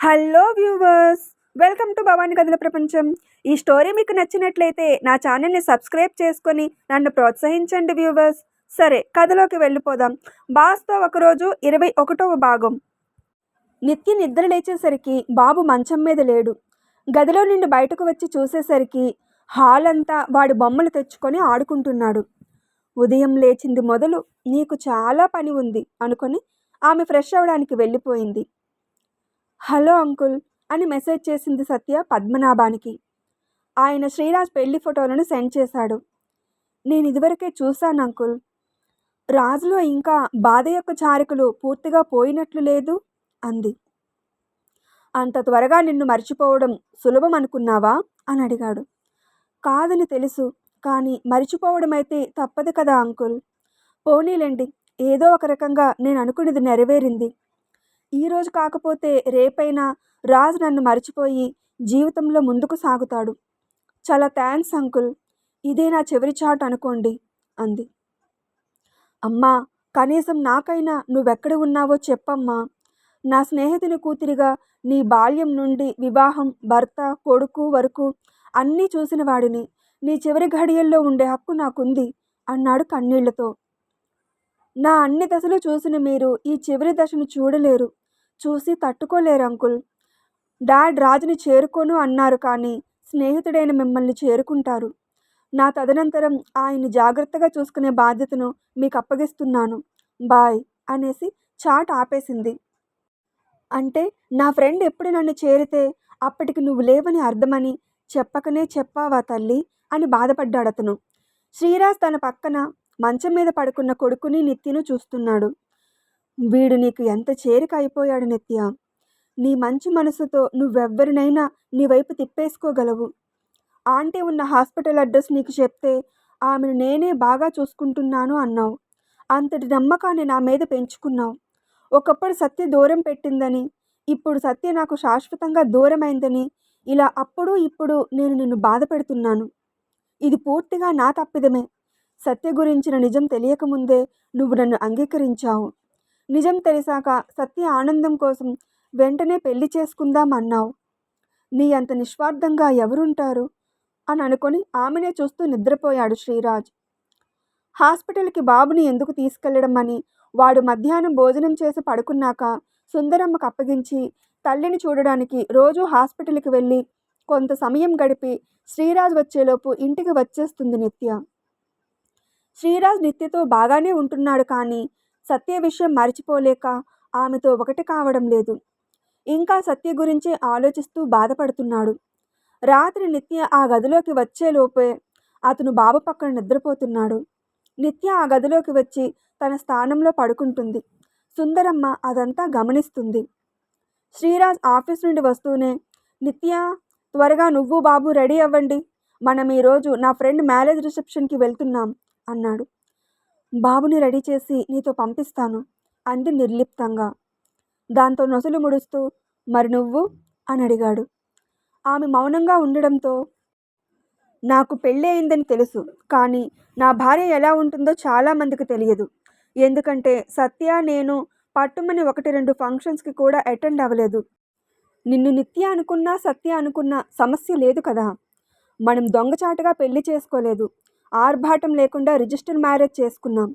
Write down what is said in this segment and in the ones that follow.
Hello viewers, welcome to Bhavani కథల ప్రపంచం. ఈ స్టోరీ మీకు నచ్చినట్లయితే నా ఛానల్ని సబ్స్క్రైబ్ చేసుకొని నన్ను ప్రోత్సహించండి వ్యూవర్స్. సరే, కథలోకి వెళ్ళిపోదాం. బాస్తో ఒకరోజు 21వ భాగం. నిత్య నిద్ర లేచేసరికి బాబు మంచం మీద లేడు. గదిలో నుండి బయటకు వచ్చి చూసేసరికి హాల్ అంతా వాడి బొమ్మలు తెచ్చుకొని ఆడుకుంటున్నాడు. ఉదయం లేచింది మొదలు నీకు చాలా పని ఉంది అనుకొని ఆమె ఫ్రెష్ అవ్వడానికి వెళ్ళిపోయింది. హలో అంకుల్ అని మెసేజ్ చేసింది సత్య పద్మనాభానికి. ఆయన శ్రీరాజ్ పెళ్లి ఫోటోలను సెండ్ చేశాడు. నేను ఇదివరకే చూశాను అంకుల్. రాజులో ఇంకా బాధ యొక్క చారికలు పూర్తిగా పోయినట్లు లేదు అంది. అంత త్వరగా నిన్ను మర్చిపోవడం సులభం అనుకున్నావా అని అడిగాడు. కాదని తెలుసు, కానీ మర్చిపోవడం అయితే తప్పదు కదా అంకుల్. పోనీలేండి, ఏదో ఒక రకంగా నేను అనుకున్నది నెరవేరింది. ఈరోజు కాకపోతే రేపైనా రాజు నన్ను మర్చిపోయి జీవితంలో ముందుకు సాగుతాడు. చాలా థ్యాంక్స్ అంకుల్, ఇదే నా చివరి చాట్ అనుకోండి అంది. అమ్మా, కనీసం నాకైనా నువ్వెక్కడ ఉన్నావో చెప్పమ్మా. నా స్నేహితుని కూతురిగా నీ బాల్యం నుండి వివాహం, భర్త, కొడుకు వరకు అన్నీ చూసిన వాడిని. నీ చివరి ఘడియల్లో ఉండే హక్కు నాకుంది అన్నాడు కన్నీళ్లతో. నా అన్ని దశలు చూసిన మీరు ఈ చివరి దశను చూడలేరు, చూసి తట్టుకోలేరు అంకుల్. డాడ్ రాజుని చేరుకోను అన్నారు, కానీ స్నేహితుడైన మిమ్మల్ని చేరుకుంటారు. నా తదనంతరం ఆయన్ని జాగ్రత్తగా చూసుకునే బాధ్యతను మీకు అప్పగిస్తున్నాను. బాయ్ అనేసి చాట్ ఆపేసింది. అంటే నా ఫ్రెండ్ ఎప్పుడు నన్ను చేరితే అప్పటికి నువ్వు లేవని అర్థమని చెప్పకనే చెప్పావా తల్లి అని బాధపడ్డాడతను. శ్రీరాజ్ తన పక్కన మంచం మీద పడుకున్న కొడుకుని నిత్యను చూస్తున్నాడు. వీడు నీకు ఎంత చేరిక అయిపోయాడు నిత్య. నీ మంచి మనసుతో నువ్వెవ్వరినైనా నీ వైపు తిప్పేసుకోగలవు. ఆంటీ ఉన్న హాస్పిటల్ అడ్రస్ నీకు చెప్తే ఆమెను నేనే బాగా చూసుకుంటున్నాను అన్నావు. అంతటి నమ్మకాన్ని నా మీద పెంచుకున్నావు. ఒకప్పుడు సత్య దూరం పెట్టిందని, ఇప్పుడు సత్య నాకు శాశ్వతంగా దూరమైందని ఇలా అప్పుడు ఇప్పుడు నేను నిన్ను బాధ పెడుతున్నాను. ఇది పూర్తిగా నా తప్పిదమే. సత్య గురించిన నిజం తెలియకముందే నువ్వు నన్ను అంగీకరించావు. నిజం తెలిసాక సత్య ఆనందం కోసం వెంటనే పెళ్లి చేసుకుందాం అన్నావు. నీ అంత నిస్వార్థంగా ఎవరుంటారు అని అనుకొని ఆమెనే చూస్తూ నిద్రపోయాడు శ్రీరాజ్. హాస్పిటల్కి బాబుని ఎందుకు తీసుకెళ్లడం అని వాడు మధ్యాహ్నం భోజనం చేసి పడుకున్నాక సుందరమ్మకు అప్పగించి తల్లిని చూడడానికి రోజు హాస్పిటల్కి వెళ్ళి కొంత సమయం గడిపి శ్రీరాజ్ వచ్చేలోపు ఇంటికి వచ్చేస్తుంది నిత్య. శ్రీరాజ్ నిత్యతో బాగానే ఉంటున్నాడు, కానీ సత్య విషయం మర్చిపోలేక ఆమెతో ఒకటి కావడం లేదు. ఇంకా సత్య గురించే ఆలోచిస్తూ బాధపడుతున్నాడు. రాత్రి నిత్య ఆ గదిలోకి వచ్చేలోపే అతను బాబు పక్కన నిద్రపోతున్నాడు. నిత్య ఆ గదిలోకి వచ్చి తన స్థానంలో పడుకుంటుంది. సుందరమ్మ అదంతా గమనిస్తుంది. శ్రీరాజ్ ఆఫీస్ నుండి వస్తూనే, నిత్య త్వరగా నువ్వు బాబు రెడీ అవ్వండి, మనం ఈరోజు నా ఫ్రెండ్ మ్యారేజ్ రిసెప్షన్కి వెళ్తున్నాం అన్నాడు. బాబుని రెడీ చేసి నీతో పంపిస్తాను అంది నిర్లిప్తంగా. దాంతో నొసలు ముడుస్తూ, మరి నువ్వు అని అడిగాడు. ఆమె మౌనంగా ఉండడంతో, నాకు పెళ్ళి అయిందని తెలుసు, కానీ నా భార్య ఎలా ఉంటుందో చాలామందికి తెలియదు. ఎందుకంటే సత్య నేను పట్టుమని 1-2 ఫంక్షన్స్కి కూడా అటెండ్ అవ్వలేదు. నిన్ను నిత్య అనుకున్నా సత్య అనుకున్నా సమస్య లేదు కదా. మనం దొంగచాటుగా పెళ్లి చేసుకోలేదు, ఆర్భాటం లేకుండా రిజిస్టర్ మ్యారేజ్ చేసుకున్నాం.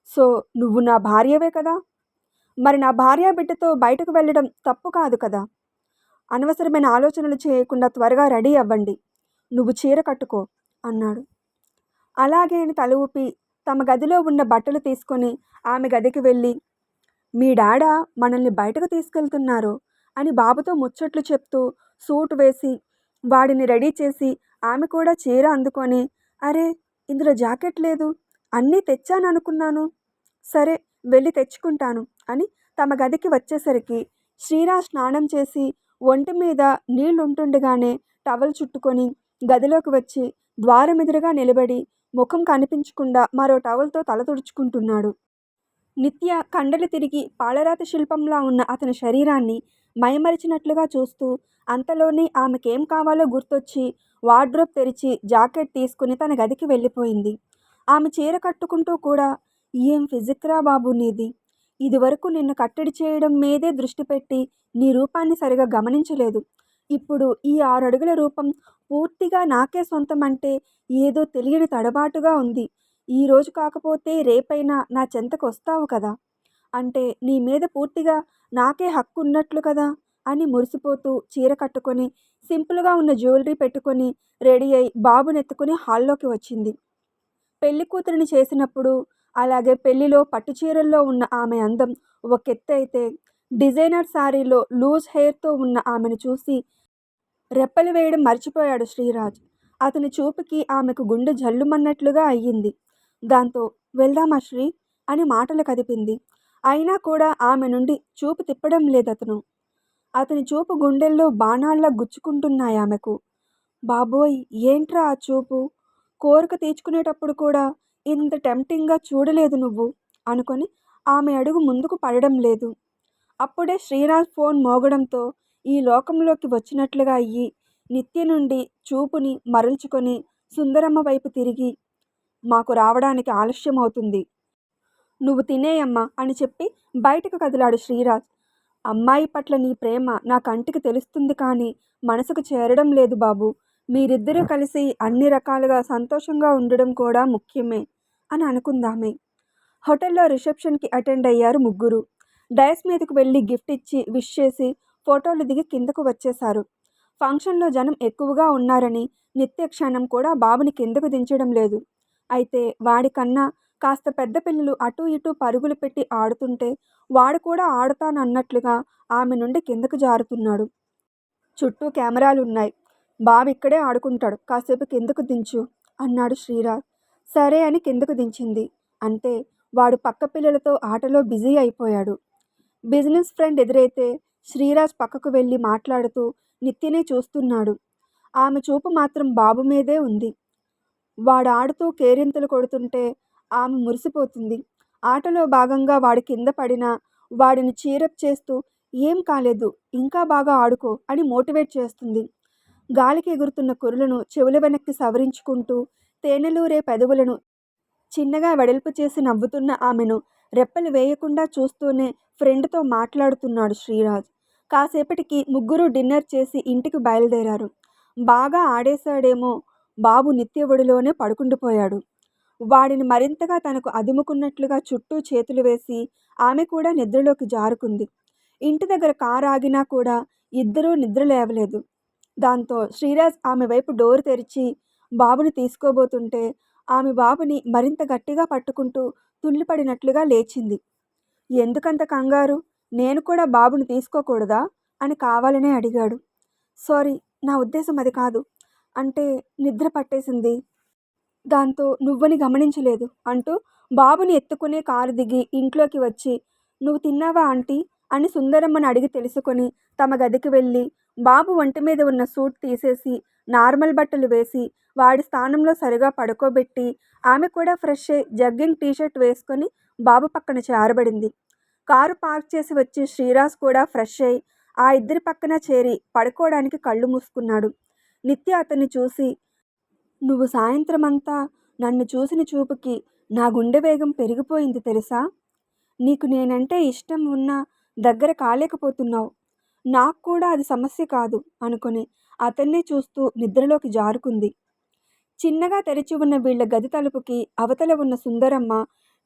సో నువ్వు నా భార్యవే కదా. మరి నా భార్య బిడ్డతో బయటకు వెళ్ళడం తప్పు కాదు కదా. అనవసరమైన ఆలోచనలు చేయకుండా త్వరగా రెడీ అవ్వండి, నువ్వు చీర కట్టుకో అన్నాడు. అలాగే అని తల ఊపి తమ గదిలో ఉన్న బట్టలు తీసుకొని ఆమె గదికి వెళ్ళి, మీ డాడా మనల్ని బయటకు తీసుకెళ్తున్నారు అని బాబుతో ముచ్చట్లు చెప్తూ సూట్ వేసి వాడిని రెడీ చేసి ఆమె కూడా చీర అందుకొని, అరే ఇందులో జాకెట్ లేదు, అన్నీ తెచ్చాను అనుకున్నాను, సరే వెళ్ళి తెచ్చుకుంటాను అని తమ గదికి వచ్చేసరికి శ్రీరాజ్ స్నానం చేసి ఒంటి మీద నీళ్లుంటుండగానే టవల్ చుట్టుకొని గదిలోకి వచ్చి ద్వారం ఎదురుగా నిలబడి ముఖం కనిపించకుండా మరో టవల్తో తల తుడుచుకుంటున్నాడు. నిత్య కండలు తిరిగి పాలరాతి శిల్పంలా ఉన్న అతని శరీరాన్ని మైమరిచినట్లుగా చూస్తూ అంతలోనే ఆమెకేం కావాలో గుర్తొచ్చి వార్డ్రోబ్ తెరిచి జాకెట్ తీసుకుని తన గదికి వెళ్ళిపోయింది. ఆమె చీర కట్టుకుంటూ కూడా, ఏం ఫిజిక్రా బాబు నీది, ఇదివరకు నిన్ను కట్టడి చేయడం మీదే దృష్టి పెట్టి నీ రూపాన్ని సరిగా గమనించలేదు. ఇప్పుడు ఈ 6 అడుగుల రూపం పూర్తిగా నాకే సొంతమంటే ఏదో తెలియని తడబాటుగా ఉంది. ఈరోజు కాకపోతే రేపైనా నా చెంతకొస్తావు కదా! అంటే నీ మీద పూర్తిగా నాకే హక్కున్నట్లు కదా! అని మురిసిపోతూ చీర కట్టుకొని, సింపుల్‌గా ఉన్న జ్యువెలరీ పెట్టుకొని, రెడీ అయి బాబునెత్తుకొని హాల్లోకి వచ్చింది. పెళ్లి కూతురిని చేసినప్పుడు, అలాగే పెళ్లిలో పట్టు చీరల్లో ఉన్న ఆమె అందం ఒకెత్తయితే, డిజైనర్ శారీలో లూజ్ హెయిర్‌తో ఉన్న ఆమెను చూసి రెప్పలు వేయడం మర్చిపోయాడు శ్రీరాజ్. అతని చూపుకి ఆమెకు గుండె జల్లుమన్నట్లుగా అయ్యింది. దాంతో వెళ్దామా శ్రీ అని మాటలు కదిపింది. అయినా కూడా ఆమె నుండి చూపు తిప్పడం లేదతను. అతని చూపు గుండెల్లో బాణాల్లా గుచ్చుకుంటున్నాయామెకు. బాబోయ్! ఏంట్రా ఆ చూపు? కోరిక తీర్చుకునేటప్పుడు కూడా ఇంత టెంప్టింగ్‌గా చూడలేదు నువ్వు అనుకొని ఆమె అడుగు ముందుకు పడడం లేదు. అప్పుడే శ్రీరాజ్ ఫోన్ మోగడంతో ఈ లోకంలోకి వచ్చినట్లుగా అయ్యి, నిత్య నుండి చూపుని మరల్చుకొని సుందరమ్మ వైపు తిరిగి, మాకు రావడానికి ఆలస్యమవుతుంది. నువ్వు తినేయమ్మా అని చెప్పి బయటకు కదిలాడు శ్రీరాజ్. అమ్మాయి పట్ల నీ ప్రేమ నా కంటికి తెలుస్తుంది కానీ మనసుకు చేరడం లేదు బాబు. మీరిద్దరూ కలిసి అన్ని రకాలుగా సంతోషంగా ఉండడం కూడా ముఖ్యమే అని అనుకుందామే. హోటల్లో రిసెప్షన్‌కి అటెండ్ అయ్యారు ముగ్గురు. డైస్ మీదకు వెళ్ళి గిఫ్ట్ ఇచ్చి విష్ చేసి ఫోటోలు దిగి కిందకు వచ్చేశారు. ఫంక్షన్‌లో జనం ఎక్కువగా ఉన్నారని నిత్య క్షణం కూడా బాబుని కిందకు దించడం లేదు. అయితే వాడికన్నా కాస్త పెద్ద పిల్లలు అటూ ఇటూ పరుగులు పెట్టి ఆడుతుంటే వాడు కూడా ఆడతానన్నట్లుగా ఆమె నుండి కిందకు జారుతున్నాడు. చుట్టూ కెమెరాలున్నాయి. బాబిక్కడే ఆడుకుంటాడు. కాసేపు కిందకు దించు అన్నాడు శ్రీరాజ్. సరే అని కిందకు దించింది. అంతే వాడు పక్క పిల్లలతో ఆటలో బిజీ అయిపోయాడు. బిజినెస్ ఫ్రెండ్ ఎదురైతే శ్రీరాజ్ పక్కకు వెళ్ళి మాట్లాడుతూ నిత్యనే చూస్తున్నాడు. ఆమె చూపు మాత్రం బాబు మీదే ఉంది. వాడాడుతూ కేరింతలు కొడుతుంటే ఆమె మురిసిపోతుంది. ఆటలో భాగంగా వాడు కింద పడినా వాడిని చీరప్ చేస్తూ ఏం కాలేదు, ఇంకా బాగా ఆడుకో అని మోటివేట్ చేస్తుంది. గాలికి ఎగురుతున్న కురులను చెవుల వెనక్కి సవరించుకుంటూ తేనెలూరే పెదవులను చిన్నగా వెడల్పు చేసి నవ్వుతున్న ఆమెను రెప్పలు వేయకుండా చూస్తూనే ఫ్రెండ్తో మాట్లాడుతున్నాడు శ్రీరాజ్. కాసేపటికి ముగ్గురు డిన్నర్ చేసి ఇంటికి బయలుదేరారు. బాగా ఆడేశాడేమో బాబు నిత్య ఒడిలోనే పడుకుండిపోయాడు. వాడిని మరింతగా తనకు అదుముకున్నట్లుగా చుట్టూ చేతులు వేసి ఆమె కూడా నిద్రలోకి జారుకుంది. ఇంటి దగ్గర కారు ఆగినా కూడా ఇద్దరూ నిద్ర లేవలేదు. దాంతో శ్రీరాజ్ ఆమె వైపు డోరు తెరిచి బాబుని తీసుకోబోతుంటే ఆమె బాబుని మరింత గట్టిగా పట్టుకుంటూ తుళ్ళిపడినట్లుగా లేచింది. ఎందుకంత కంగారు? నేను కూడా బాబుని తీసుకోకూడదా అని కావాలనే అడిగాడు. సారీ, నా ఉద్దేశం అది కాదు. అంటే నిద్ర పట్టేసింది. దాంతో నువ్వని గమనించలేదు అంటూ బాబుని ఎత్తుకునే కారు దిగి ఇంట్లోకి వచ్చి నువ్వు తిన్నావా ఆంటీ అని సుందరమ్మని అడిగి తెలుసుకొని తమ గదికి వెళ్ళి బాబు ఒంటి మీద ఉన్న సూట్ తీసేసి నార్మల్ బట్టలు వేసి వాడి స్థానంలో సరిగా పడుకోబెట్టి ఆమె కూడా ఫ్రెష్ అయి జగ్గింగ్ టీషర్ట్ వేసుకొని బాబు పక్కన చేరబడింది. కారు పార్క్ చేసి వచ్చి శ్రీరాజ్ కూడా ఫ్రెష్ అయి ఆ ఇద్దరి పక్కన చేరి పడుకోవడానికి కళ్ళు మూసుకున్నాడు. నిత్య అతన్ని చూసి నువ్వు సాయంత్రమంతా నన్ను చూసిన చూపుకి నా గుండె వేగం పెరిగిపోయింది తెలుసా? నీకు నేనంటే ఇష్టం ఉన్నా దగ్గర కాలేకపోతున్నావు. నాకు కూడా అది సమస్య కాదు అనుకుని అతన్నే చూస్తూ నిద్రలోకి జారుకుంది. చిన్నగా తెరిచి ఉన్న వీళ్ల గది తలుపుకి అవతల ఉన్న సుందరమ్మ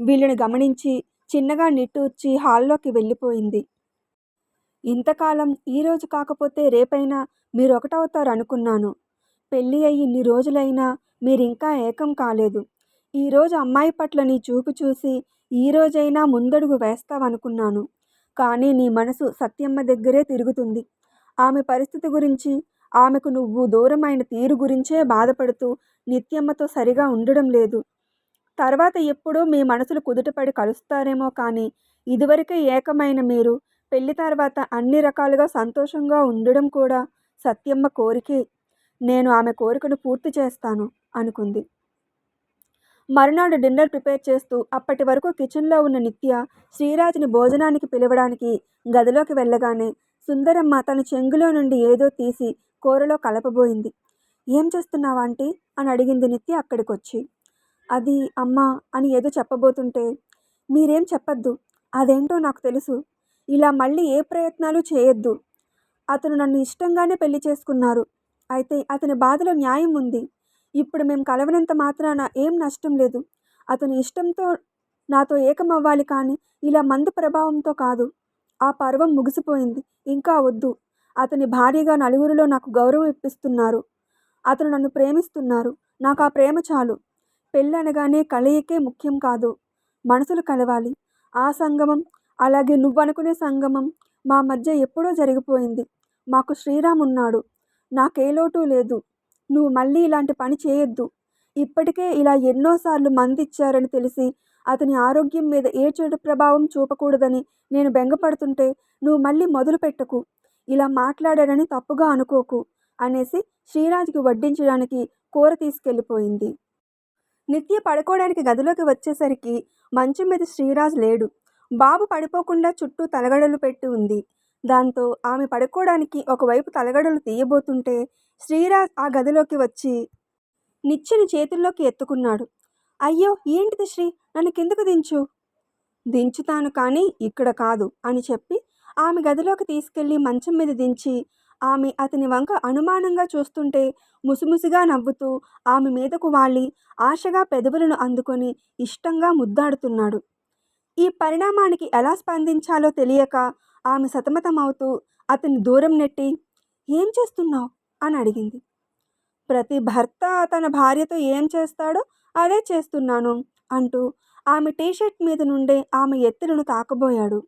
వీళ్ళని గమనించి చిన్నగా నిట్టూర్చి హాల్లోకి వెళ్ళిపోయింది. ఇంతకాలం ఈరోజు కాకపోతే రేపైనా మీరొకటవుతారు అనుకున్నాను. పెళ్ళి అయ్యి ఇన్ని రోజులైనా మీరింకా ఏకం కాలేదు. ఈరోజు అమ్మాయి పట్ల నీ చూపు చూసి ఈరోజైనా ముందడుగు వేస్తావనుకున్నాను. కానీ నీ మనసు సత్యమ్మ దగ్గరే తిరుగుతుంది. ఆమె పరిస్థితి గురించి, ఆమెకు నువ్వు దూరమైన తీరు గురించే బాధపడుతూ నిత్యమ్మతో సరిగా ఉండడం లేదు. తర్వాత ఎప్పుడూ మీ మనసులు కుదుటపడి కలుస్తారేమో కానీ ఇదివరకే ఏకమైన మీరు పెళ్లి తర్వాత అన్ని రకాలుగా సంతోషంగా ఉండడం కూడా సత్యమ్మ కోరికే. నేను ఆమె కోరికను పూర్తి చేస్తాను అనుకుంది. మరునాడు డిన్నర్ ప్రిపేర్ చేస్తూ అప్పటి వరకు కిచెన్లో ఉన్న నిత్య శ్రీరాజ్ని భోజనానికి పిలవడానికి గదిలోకి వెళ్ళగానే సుందరమ్మ తన చెంగులో నుండి ఏదో తీసి కూరలో కలపబోయింది. ఏం చేస్తున్నావా ఆంటీ అని అడిగింది నిత్య అక్కడికొచ్చి. అది అమ్మా అని ఏదో చెప్పబోతుంటే మీరేం చెప్పద్దు, అదేంటో నాకు తెలుసు. ఇలా మళ్ళీ ఏ ప్రయత్నాలు చేయొద్దు. అతను నన్ను ఇష్టంగానే పెళ్లి చేసుకున్నారు. అయితే అతని బాధలో న్యాయం ఉంది. ఇప్పుడు మేం కలవనంత మాత్రాన ఏం నష్టం లేదు. అతని ఇష్టంతో నాతో ఏకమవ్వాలి కానీ ఇలా మందు ప్రభావంతో కాదు. ఆ పర్వం ముగిసిపోయింది. ఇంకా వద్దు. అతని భార్యగా నలుగురిలో నాకు గౌరవం ఇప్పిస్తున్నారు. అతను నన్ను ప్రేమిస్తున్నారు. నాకా ప్రేమ చాలు. పెళ్ళి అనగానే కలయికే ముఖ్యం కాదు. మనసులు కలవాలి. ఆ సంగమం, అలాగే నువ్వనుకునే సంగమం మా మధ్య ఎప్పుడో జరిగిపోయింది. మాకు శ్రీరామ్ ఉన్నాడు. నాకే లోటు లేదు. నువ్వు మళ్ళీ ఇలాంటి పని చేయొద్దు. ఇప్పటికే ఇలా ఎన్నోసార్లు మందిచ్చారని తెలిసి అతని ఆరోగ్యం మీద ఏ చెడు ప్రభావం చూపకూడదని నేను బెంగపడుతుంటే నువ్వు మళ్ళీ మొదలు పెట్టకు. ఇలా మాట్లాడారని తప్పుగా అనుకోకు అనేసి శ్రీరాజ్కి వడ్డించడానికి కూర తీసుకెళ్ళిపోయింది. నిత్య పడుకోవడానికి గదిలోకి వచ్చేసరికి మంచం మీద శ్రీరాజ్ లేడు. బాబు పడిపోకుండా చుట్టూ తలగడలు పెట్టి ఉంది. దాంతో ఆమె పడుకోవడానికి ఒకవైపు తలగడలు తీయబోతుంటే శ్రీరాజ్ ఆ గదిలోకి వచ్చి నిత్యని చేతుల్లోకి ఎత్తుకున్నాడు. అయ్యో ఏంటిది శ్రీ, నన్ను కిందకు దించు. దించుతాను కానీ ఇక్కడ కాదు అని చెప్పి ఆమె గదిలోకి తీసుకెళ్లి మంచం మీద దించి ఆమె అతని వంక అనుమానంగా చూస్తుంటే ముసిముసిగా నవ్వుతూ ఆమె మీదకు వాలి ఆశగా పెదవులను అందుకొని ఇష్టంగా ముద్దాడుతున్నాడు. ఈ పరిణామానికి ఎలా స్పందించాలో తెలియక ఆమె సతమతమవుతూ అతన్ని దూరం నెట్టి ఏం చేస్తున్నావు అని అడిగింది. ప్రతి భర్త తన భార్యతో ఏం చేస్తాడో అదే చేస్తున్నాను అంటూ ఆమె టీషర్ట్ మీద నుండే ఆమె ఎత్తులను తాకబోయాడు.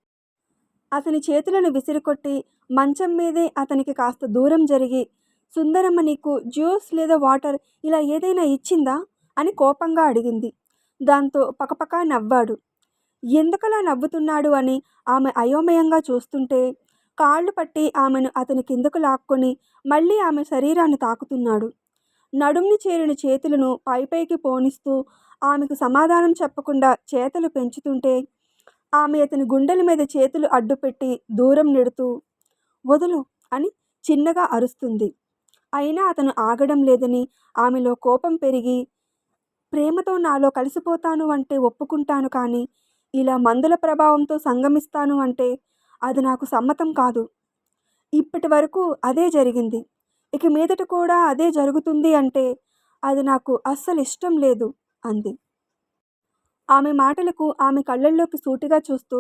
అతని చేతులను విసిరికొట్టి మంచం మీదే అతనికి కాస్త దూరం జరిగి సుందరమ్మ నీకు జ్యూస్ లేదా వాటర్ ఇలా ఏదైనా ఇచ్చిందా అని కోపంగా అడిగింది. దాంతో పకపకా నవ్వాడు. ఎందుకలా నవ్వుతున్నాడు అని ఆమె అయోమయంగా చూస్తుంటే కాళ్ళు పట్టి ఆమెను అతని కిందకు లాక్కొని మళ్ళీ ఆమె శరీరాన్ని తాకుతున్నాడు. నడుంని చేరిన చేతులను పైపైకి పోనిస్తూ ఆమెకు సమాధానం చెప్పకుండా చేతులు పెంచుతుంటే ఆమె అతని గుండెల మీద చేతులు అడ్డుపెట్టి దూరం నెడుతూ వదులు అని చిన్నగా అరుస్తుంది. అయినా అతను ఆగడం లేదని ఆమెలో కోపం పెరిగి ప్రేమతో నాలో కలిసిపోతాను అంటే ఒప్పుకుంటాను కానీ ఇలా మందుల ప్రభావంతో సంగమిస్తాను అంటే అది నాకు సమ్మతం కాదు. ఇప్పటి వరకు అదే జరిగింది. ఇక మీదట కూడా అదే జరుగుతుంది అంటే అది నాకు అస్సలు ఇష్టం లేదు అంది. ఆమె మాటలకు ఆమె కళ్ళల్లోకి సూటిగా చూస్తూ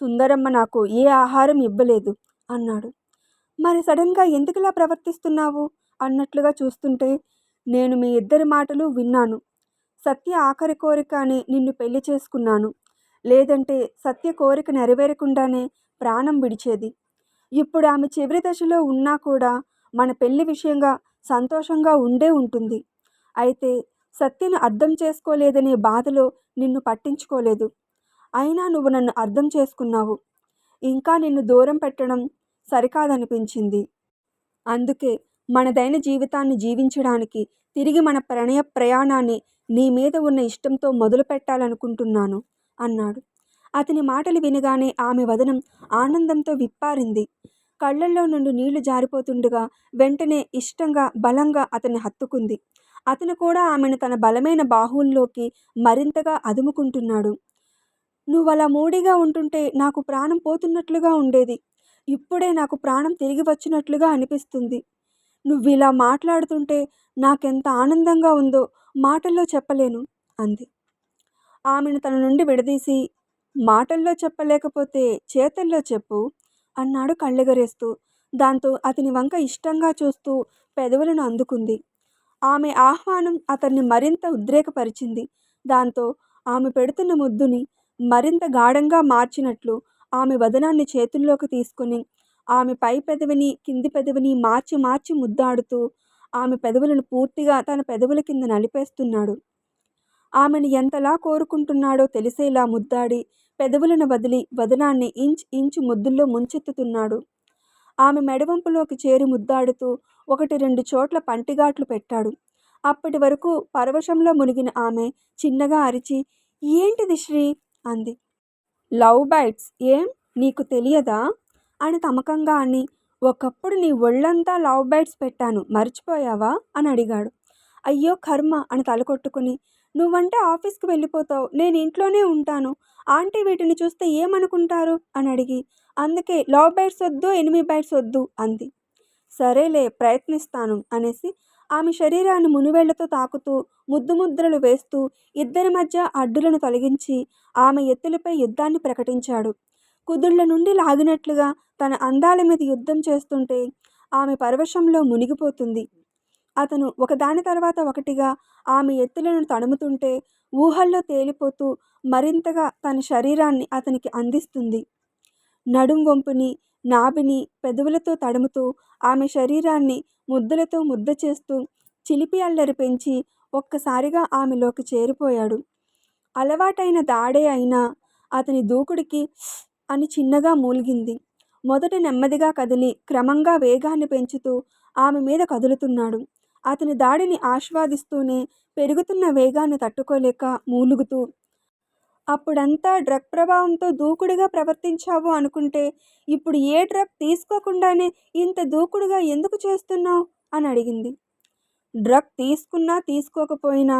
సుందరమ్మ నాకు ఏ ఆహారం ఇవ్వలేదు అన్నాడు. మరి సడన్గా ఎందుకులా ప్రవర్తిస్తున్నావు అన్నట్లుగా చూస్తుంటే నేను మీ ఇద్దరి మాటలు విన్నాను. సత్య ఆఖరి కోరిక అని నిన్ను పెళ్లి చేసుకున్నాను. లేదంటే సత్య కోరిక నెరవేరకుండానే ప్రాణం విడిచేది. ఇప్పుడు ఆమె చివరి దశలో ఉన్నా కూడా మన పెళ్లి విషయంగా సంతోషంగా ఉండే ఉంటుంది. అయితే సత్యను అర్థం చేసుకోలేదనే బాధలో నిన్ను పట్టించుకోలేదు. అయినా నువ్వు నన్ను అర్థం చేసుకున్నావు. ఇంకా నిన్ను దూరం పెట్టడం సరికాదనిపించింది. అందుకే మనదైన జీవితాన్ని జీవించడానికి తిరిగి మన ప్రణయ ప్రయాణాన్ని నీ మీద ఉన్న ఇష్టంతో మొదలు పెట్టాలనుకుంటున్నాను అన్నాడు. అతని మాటలు వినగానే ఆమె వదనం ఆనందంతో విప్పారింది. కళ్ళల్లో నుండి నీళ్లు జారిపోతుండగా వెంటనే ఇష్టంగా బలంగా అతన్ని హత్తుకుంది. అతను కూడా ఆమెను తన బలమైన బాహువుల్లోకి మరింతగా అదుముకుంటున్నాడు. నువ్వలా మూడిగా ఉంటుంటే నాకు ప్రాణం పోతున్నట్లుగా ఉండేది. ఇప్పుడే నాకు ప్రాణం తిరిగి వచ్చినట్లుగా అనిపిస్తుంది. నువ్విలా మాట్లాడుతుంటే నాకెంత ఆనందంగా ఉందో మాటల్లో చెప్పలేను అంది. ఆమెను తన నుండి విడదీసి మాటల్లో చెప్పలేకపోతే చేతల్లో చెప్పు అన్నాడు కళ్ళెగరేస్తూ. దాంతో అతని వంక ఇష్టంగా చూస్తూ పెదవులను అందుకుంది. ఆమె ఆహ్వానం అతన్ని మరింత ఉద్రేకపరిచింది. దాంతో ఆమె పెడుతున్న ముద్దుని మరింత గాఢంగా మార్చినట్లు ఆమె వదనాన్ని చేతుల్లోకి తీసుకుని ఆమె పై పెదవిని కింది పెదవిని మార్చి మార్చి ముద్దాడుతూ ఆమె పెదవులను పూర్తిగా తన పెదవుల కింద నలిపేస్తున్నాడు. ఆమెను ఎంతలా కోరుకుంటున్నాడో తెలిసేలా ముద్దాడి పెదవులను వదిలి వదనాన్ని ఇంచు ముద్దుల్లో ముంచెత్తుతున్నాడు. ఆమె మెడవంపులోకి చేరి ముద్దాడుతూ 1-2 చోట్ల పంటిగాట్లు పెట్టాడు. అప్పటి వరకు పరవశంలో మునిగిన ఆమె చిన్నగా అరిచి ఏంటిది శ్రీ అంది. లవ్ బైట్స్ ఏం నీకు తెలియదా అని తమకంగా అని ఒకప్పుడు నీ ఒళ్ళంతా లవ్ బైట్స్ పెట్టాను మర్చిపోయావా అని అడిగాడు. అయ్యో కర్మ అని తలకొట్టుకుని నువ్వంటే ఆఫీస్‌కి వెళ్ళిపోతావు. నేను ఇంట్లోనే ఉంటాను. ఆంటీ వీటిని చూస్తే ఏమనుకుంటారు అని అడిగి, అందుకే లవ్ బైట్స్ వద్దు, ఎనిమీ బైట్స్ వద్దు అంది. సరేలే ప్రయత్నిస్తాను అనేసి ఆమె శరీరాన్ని మునివేళ్లతో తాకుతూ, ముద్దు ముద్రలు వేస్తూ, ఇద్దరి మధ్య అడ్డులను తొలగించి ఆమె ఎత్తులపై యుద్ధాన్ని ప్రకటించాడు. కుదుళ్ల నుండి లాగినట్లుగా తన అందాల మీద యుద్ధం చేస్తుంటే ఆమె పరవశంలో మునిగిపోతుంది. అతను ఒకదాని తర్వాత ఒకటిగా ఆమె ఎత్తులను తడుముతుంటే ఊహల్లో తేలిపోతూ మరింతగా తన శరీరాన్ని అతనికి అందిస్తుంది. నడుం వంపుని, నాభిని పెదవులతో తడుముతూ ఆమె శరీరాన్ని ముద్దులతో ముద్ద చేస్తూ చిలిపి అల్లరి పెంచి ఒక్కసారిగా ఆమెలోకి చేరిపోయాడు. అలవాటైన దాడే అయినా అతని దూకుడికి అని చిన్నగా మూలిగింది. మొదట నెమ్మదిగా కదిలి క్రమంగా వేగాన్ని పెంచుతూ ఆమె మీద కదులుతున్నాడు. అతని దాడిని ఆస్వాదిస్తూనే పెరుగుతున్న వేగాన్ని తట్టుకోలేక మూలుగుతూ, అప్పుడంతా డ్రగ్ ప్రభావంతో దూకుడుగా ప్రవర్తించావు అనుకుంటే ఇప్పుడు ఏ డ్రగ్ తీసుకోకుండానే ఇంత దూకుడుగా ఎందుకు చేస్తున్నావు అని అడిగింది. డ్రగ్ తీసుకున్నా తీసుకోకపోయినా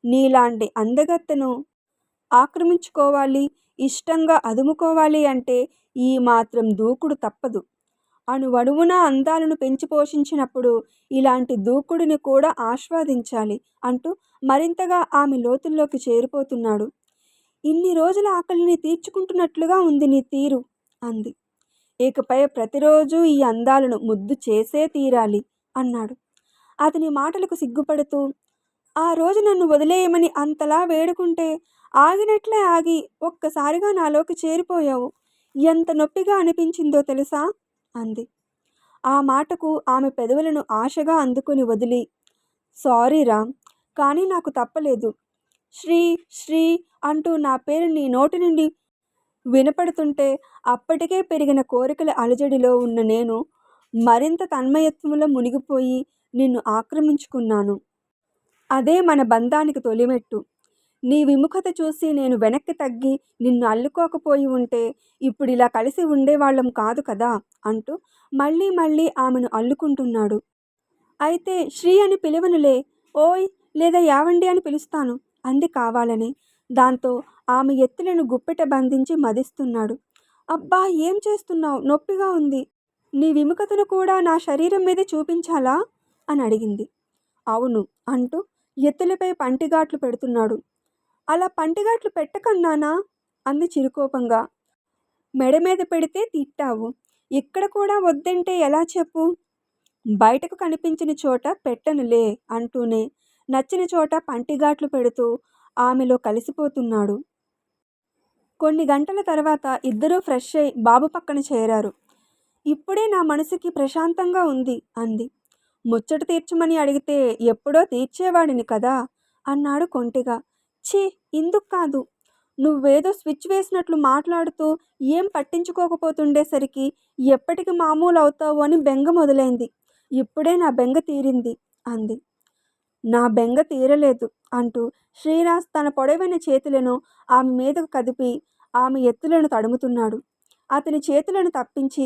నీలాంటి అందగత్తెను ఆక్రమించుకోవాలి, ఇష్టంగా అదుముకోవాలి అంటే ఈ మాత్రం దూకుడు తప్పదు. అణువణువున అందాలను పెంచి పోషించినప్పుడు ఇలాంటి దూకుడిని కూడా ఆస్వాదించాలి అంటూ మరింతగా ఆమె లోతుల్లోకి చేరిపోతున్నాడు. ఇన్ని రోజుల ఆకలిని తీర్చుకుంటున్నట్లుగా ఉంది నీ తీరు అంది. ఇకపై ప్రతిరోజు ఈ అందాలను ముద్దు చేసే తీరాలి అన్నాడు. అతని మాటలకు సిగ్గుపడుతూ, ఆ రోజు నన్ను వదిలేయమని అంతలా వేడుకుంటే ఆగినట్లే ఆగి ఒక్కసారిగా నాలోకి చేరిపోయావు. ఎంత నొప్పిగా అనిపించిందో తెలుసా అంది. ఆ మాటకు ఆమె పెదవులను ఆశగా అందుకుని వదిలి, సారీ రామ్, కానీ నాకు తప్పలేదు. శ్రీ శ్రీ అంటూ నా పేరు నీ నోటి నుండి వినపడుతుంటే అప్పటికే పెరిగిన కోరికల అలజడిలో ఉన్న నేను మరింత తన్మయత్వంలో మునిగిపోయి నిన్ను ఆక్రమించుకున్నాను. అదే మన బంధానికి తొలిమెట్టు. నీ విముఖత చూసి నేను వెనక్కి తగ్గి నిన్ను అల్లుకోకపోయి ఉంటే ఇప్పుడు ఇలా కలిసి ఉండేవాళ్ళం కాదు కదా అంటూ మళ్ళీ మళ్ళీ ఆమెను అల్లుకుంటున్నాడు. అయితే శ్రీ అని పిలవనులే, ఓయ్ లేదా యావండి అని పిలుస్తాను అంది కావాలని. దాంతో ఆమె ఎత్తులను గుప్పెట బంధించి మదిస్తున్నాడు. అబ్బా ఏం చేస్తున్నావు, నొప్పిగా ఉంది. నీ విముఖతను కూడా నా శరీరం మీదే చూపించాలా అని అడిగింది. అవును అంటూ ఎత్తులపై పంటిగాట్లు పెడుతున్నాడు. అలా పంటిగాట్లు పెట్టకన్నానా అంది చిరుకోపంగా. మెడ మీద పెడితే తిట్టావు, ఇక్కడ కూడా వద్దంటే ఎలా చెప్పు. బయటకు కనిపించిన చోట పెట్టనులే అంటూనే నచ్చిన చోట పంటిగాట్లు పెడుతూ ఆమెలో కలిసిపోతున్నాడు. కొన్ని గంటల తర్వాత ఇద్దరూ ఫ్రెష్ అయి బాబు పక్కన చేరారు. ఇప్పుడే నా మనసుకి ప్రశాంతంగా ఉంది అంది. ముచ్చట తీర్చమని అడిగితే ఎప్పుడో తీర్చేవాడిని కదా అన్నాడు కొంటిగా. ఛీ, ఇందుకు కాదు. నువ్వేదో స్విచ్ వేసినట్లు మాట్లాడుతూ ఏం పట్టించుకోకపోతుండేసరికి ఎప్పటికి మామూలు అవుతావు అని బెంగ మొదలైంది. ఇప్పుడే నా బెంగ తీరింది అంది. నా బెంగ తీరలేదు అంటూ శ్రీరాజ్ తన పొడవైన చేతులను ఆమె మీదకు కదిపి ఆమె ఎత్తులను తడుముతున్నాడు. అతని చేతులను తప్పించి,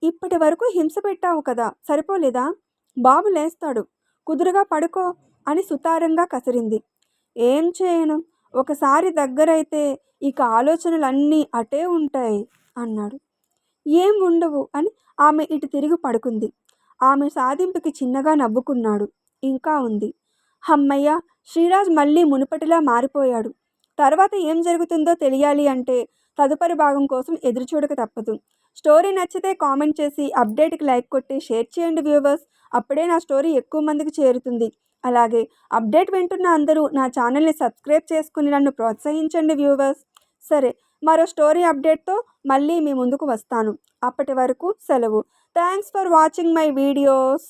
ఇప్పటి వరకు హింస పెట్టావు కదా, సరిపోలేదా? బాబు లేస్తాడు, కుదురుగా పడుకో అని సుతారంగా కసిరింది. ఏం చేయను, ఒకసారి దగ్గరైతే ఇక ఆలోచనలన్నీ అటే ఉంటాయి అన్నాడు. ఏం ఉండవు అని ఆమె ఇటు తిరిగి పడుకుంది. ఆమె సాధింపుకి చిన్నగా నవ్వుకున్నాడు. ఇంకా ఉంది. హమ్మయ్య, శ్రీరాజ్ మళ్ళీ మునుపటిలా మారిపోయాడు. తర్వాత ఏం జరుగుతుందో తెలియాలి అంటే తదుపరి భాగం కోసం ఎదురుచూడక తప్పదు. స్టోరీ నచ్చితే కామెంట్ చేసి అప్డేట్కి లైక్ కొట్టి షేర్ చేయండి వ్యూవర్స్. అప్పుడే నా స్టోరీ ఎక్కువ మందికి చేరుతుంది. అలాగే అప్డేట్ వింటున్న అందరూ నా ఛానల్ని సబ్స్క్రైబ్ చేసుకుని నన్ను ప్రోత్సహించండి వ్యూవర్స్. సరే, మరో స్టోరీ అప్డేట్తో మళ్ళీ మీ ముందుకు వస్తాను. అప్పటి వరకు సెలవు. Thanks for watching my videos.